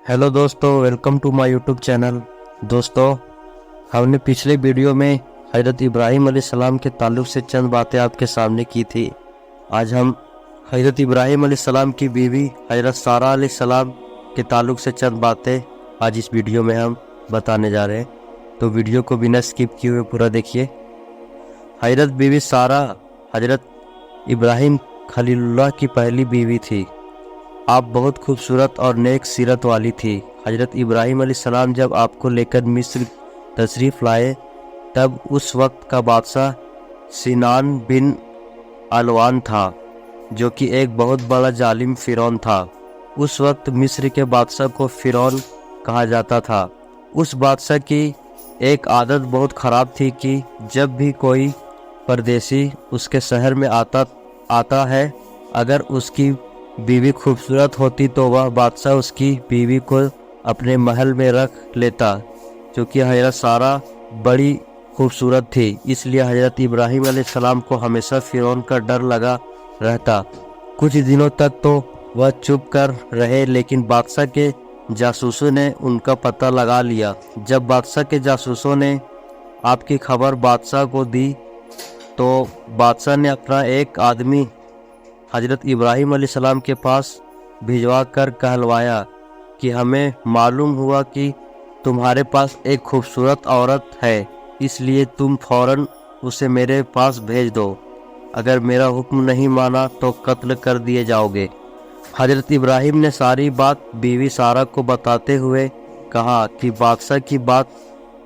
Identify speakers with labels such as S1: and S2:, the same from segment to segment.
S1: Hello दोस्तों, welcome to my YouTube channel. दोस्तों, हमने पिछले वीडियो में हज़रत इब्राहीम अलैहिस्सलाम के ताल्लुक़ से चंद बातें आपके सामने की थी। आज हम हज़रत इब्राहीम अलैहिस्सलाम की बीवी हज़रत सारा अलैहिस्सलाम के ताल्लुक़ से चंद बातें आज इस वीडियो में हम बताने जा रहे हैं, तो वीडियो को बिना स्किप किए हुए पूरा देखिए। हज़रत बीवी सारा हज़रत इब्राहीम खलीलुल्लाह की पहली बीवी थी। आप बहुत खूबसूरत और नेक सीरत वाली थी। हज़रत इब्राहीम अलैहिस्सलाम जब आपको लेकर मिस्र तशरीफ़ लाए, तब उस वक्त का बादशाह सिनान बिन अलवान था, जो कि एक बहुत बड़ा जालिम फ़िरौन था। उस वक्त मिस्र के बादशाह को फ़िरौन कहा जाता था। उस बादशाह की एक आदत बहुत ख़राब थी कि जब भी कोई परदेसी उसके शहर में आता है, अगर उसकी बीवी खूबसूरत होती तो वह बादशाह उसकी बीवी को अपने महल में रख लेता। क्योंकि हज़रत सारा बड़ी खूबसूरत थी, इसलिए हज़रत इब्राहीम अलैहिस्सलाम को हमेशा फ़िरौन का डर लगा रहता। कुछ दिनों तक तो वह चुप कर रहे, लेकिन बादशाह के जासूसों ने उनका पता लगा लिया। जब बादशाह के जासूसों ने आपकी खबर बादशाह को दी, तो बादशाह ने अपना एक आदमी हज़रत इब्राहीम अलैहिस्सलाम के पास भिजवा कर कहलवाया कि हमें मालूम हुआ कि तुम्हारे पास एक खूबसूरत औरत है, इसलिए तुम फ़ौरन उसे मेरे पास भेज दो। अगर मेरा हुक्म नहीं माना तो कत्ल कर दिए जाओगे। हज़रत इब्राहीम ने सारी बात बीवी सारा को बताते हुए कहा कि बादशाह की बात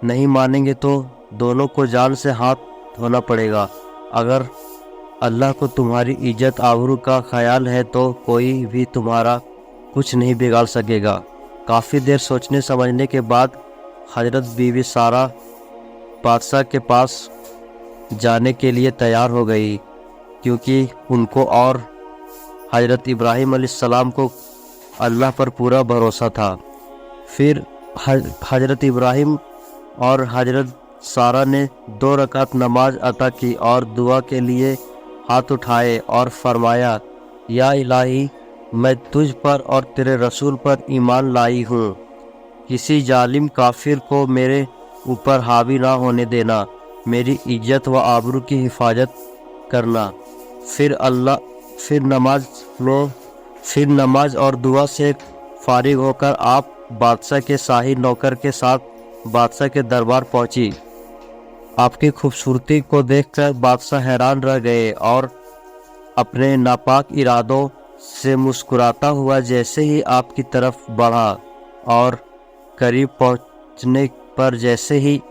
S1: नहीं मानेंगे तो दोनों को जान से हाथ धोना पड़ेगा। अगर अल्लाह को तुम्हारी इज्जत आबरू का ख्याल है तो कोई भी तुम्हारा कुछ नहीं बिगाड़ सकेगा। काफ़ी देर सोचने समझने के बाद हज़रत बीवी सारा बादशाह के पास जाने के लिए तैयार हो गई, क्योंकि उनको और हज़रत इब्राहीम अलैहिस्सलाम को अल्लाह पर पूरा भरोसा था। फिर हज़रत इब्राहीम और हज़रत सारा ने 2 रकात नमाज अता की और दुआ के लिए हाथ उठाए और फरमाया, या इलाही, मैं तुझ पर और तेरे रसूल पर ईमान लाई हूँ। किसी जालिम काफिर को मेरे ऊपर हावी ना होने देना। मेरी इज्जत व आबरू की हिफाजत करना। फिर नमाज और दुआ से फारिग होकर आप बादशाह के शाही नौकर के साथ बादशाह के दरबार पहुँची। आपकी खूबसूरती को देखकर बादशाह हैरान रह गए और अपने नापाक इरादों से मुस्कुराता हुआ जैसे ही आपकी तरफ बढ़ा और करीब पहुंचने पर जैसे ही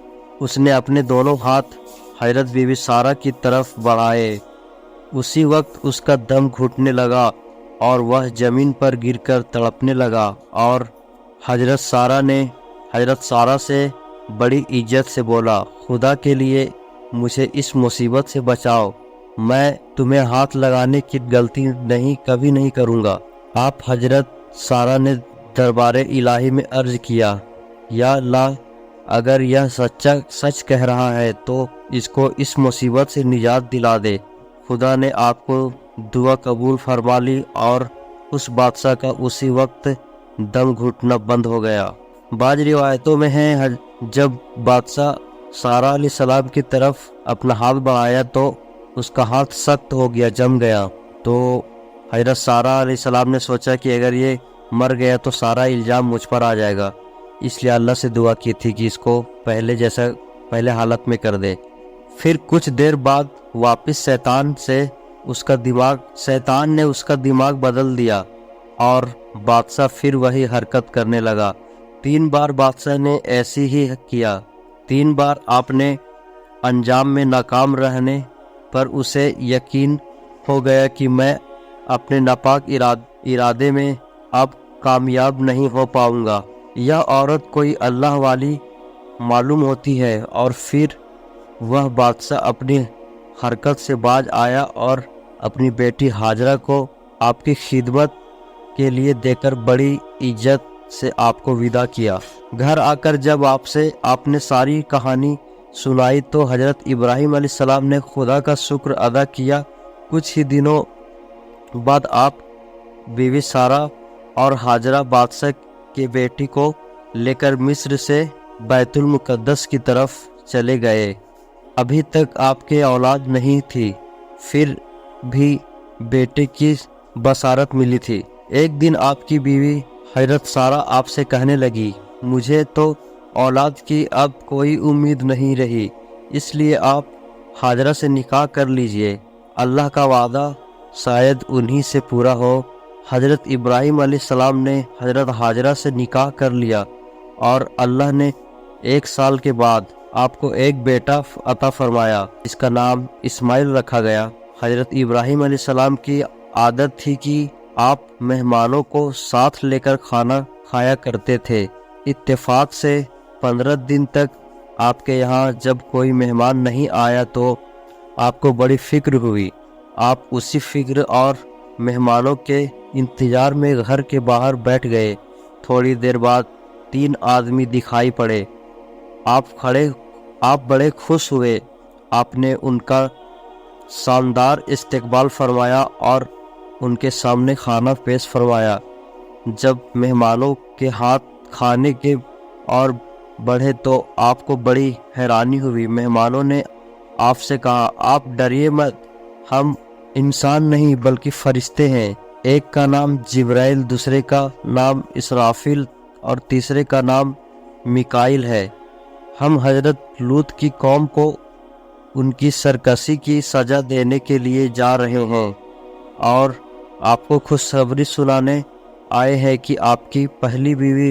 S1: उसने अपने दोनों हाथ हज़रत बीवी सारा की तरफ बढ़ाए, उसी वक्त उसका दम घुटने लगा और वह ज़मीन पर गिरकर तड़पने लगा। और हज़रत सारा से बड़ी इज्जत से बोला, खुदा के लिए मुझे इस मुसीबत से बचाओ। मैं तुम्हें हाथ लगाने की गलती कभी नहीं करूँगा। आप हज़रत सारा ने दरबारे इलाही में अर्ज़ किया, या अल्लाह, अगर यह सच कह रहा है तो इसको इस मुसीबत से निजात दिला दे। खुदा ने आपको दुआ कबूल फरमा ली और उस बादशाह का उसी वक्त दम घुटना बंद हो गया। बाज़ रिवायतों में है, जब बादशाह सारा अलैहिस्सलाम की तरफ अपना हाथ बढ़ाया तो उसका हाथ सख्त हो गया, जम गया। तो हज़रत सारा अलैहिस्सलाम ने सोचा कि अगर ये मर गया तो सारा इल्ज़ाम मुझ पर आ जाएगा, इसलिए अल्लाह से दुआ की थी कि इसको पहले हालत में कर दे। फिर कुछ देर बाद वापस शैतान ने उसका दिमाग बदल दिया और बादशाह फिर वही हरकत करने लगा। 3 बार बादशाह ने ऐसी ही किया। 3 बार आपने अंजाम में नाकाम रहने पर उसे यकीन हो गया कि मैं अपने नापाक इरादे में अब कामयाब नहीं हो पाऊंगा। यह औरत कोई अल्लाह वाली मालूम होती है। और फिर वह बादशाह अपनी हरकत से बाज आया और अपनी बेटी हाजरा को आपकी खिदमत के लिए देकर बड़ी इज्जत से आपको विदा किया। घर आकर जब आपने सारी कहानी सुनाई तो हज़रत इब्राहीम अलैहिस्सलाम ने खुदा का शुक्र अदा किया। कुछ ही दिनों बाद आप बीवी सारा और हाजरा बादशाह के बेटी को लेकर मिस्र से बैतुल मुकद्दस की तरफ चले गए। अभी तक आपके औलाद नहीं थी, फिर भी बेटे की बसारत मिली थी। एक दिन आपकी बीवी हजरत सारा आपसे कहने लगी, मुझे तो औलाद की अब कोई उम्मीद नहीं रही, इसलिए आप हाजरा से निकाह कर लीजिए, अल्लाह का वादा शायद उन्हीं से पूरा हो। हजरत इब्राहिम अलैहिस्सलाम ने हजरत हाजरा से निकाह कर लिया और अल्लाह ने 1 साल के बाद आपको एक बेटा अता फरमाया, इसका नाम इस्माइल रखा गया। हजरत इब्राहिम अलैहिस्सलाम की आदत थी कि आप मेहमानों को साथ लेकर खाना खाया करते थे। इत्तेफाक से 15 दिन तक आपके यहाँ जब कोई मेहमान नहीं आया तो आपको बड़ी फिक्र हुई। आप उसी फिक्र और मेहमानों के इंतज़ार में घर के बाहर बैठ गए। थोड़ी देर बाद 3 आदमी दिखाई पड़े। आप बड़े खुश हुए। आपने उनका शानदार इस्तकबाल फरमाया और उनके सामने खाना पेश फरमाया। जब मेहमानों के हाथ खाने के और बढ़े तो आपको बड़ी हैरानी हुई। मेहमानों ने आपसे कहा, आप डरिए मत, हम इंसान नहीं बल्कि फरिश्ते हैं। एक का नाम जिब्राइल, दूसरे का नाम इसराफिल और तीसरे का नाम मिकाइल है। हम हजरत लूत की कौम को उनकी सरकशी की सज़ा देने के लिए जा रहे हैं और आपको खुशखबरी सुनाने आए हैं कि आपकी पहली बीवी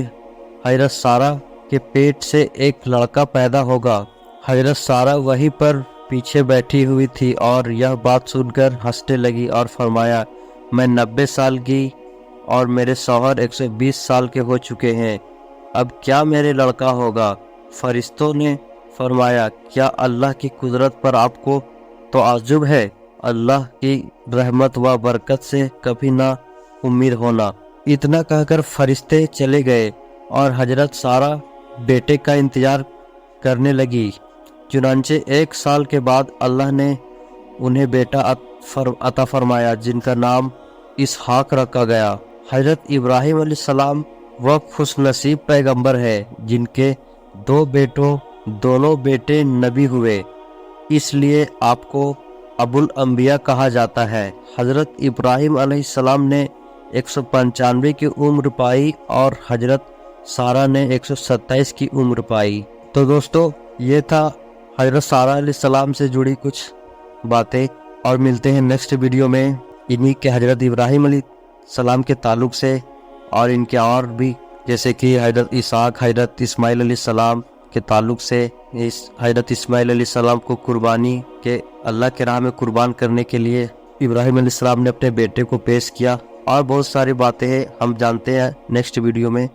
S1: हजरत सारा के पेट से एक लड़का पैदा होगा। हजरत सारा वहीं पर पीछे बैठी हुई थी और यह बात सुनकर हंसने लगी और फरमाया, मैं 90 साल की और मेरे शौहर 120 साल के हो चुके हैं, अब क्या मेरे लड़का होगा। फरिश्तों ने फरमाया, क्या अल्लाह की कुदरत पर आपको तो ताज्जुब है, अल्लाह की रहमत व बरकत से कभी ना उम्मीद होना। इतना कहकर फरिश्ते चले गए और हजरत सारा बेटे का इंतजार करने लगी। चुनांचे 1 साल के बाद अल्लाह ने उन्हें बेटा अता फरमाया जिनका नाम इसहाक रखा गया। हजरत इब्राहिम अलैहिस्सलाम वह खुशनसीब पैगंबर है जिनके 2 बेटों दोनों बेटे नबी हुए, इसलिए आपको अबुल अंबिया कहा जाता है। हजरत इब्राहिम अलैहिस्सलाम ने 195 की उम्र पाई और हजरत सारा ने 127 की उम्र पाई। तो दोस्तों, ये था हजरत सारा अलैहिस्सलाम से जुड़ी कुछ बातें, और मिलते हैं नेक्स्ट वीडियो में इन्हीं के हजरत इब्राहिम अलैहिस्सलाम के ताल्लुक़ से, और इनके और भी जैसे कि हजरत इसहाक, हजरत इस्माइल अलैहिस्सलाम के ताल्लुक़ से। इस हजरत इस्माइल अलैहिस्सलाम को कुर्बानी के अल्लाह के राह में कुर्बान करने के लिए इब्राहिम अलैहिस्सलाम ने अपने बेटे को पेश किया, और बहुत सारी बातें हैं हम जानते हैं नेक्स्ट वीडियो में।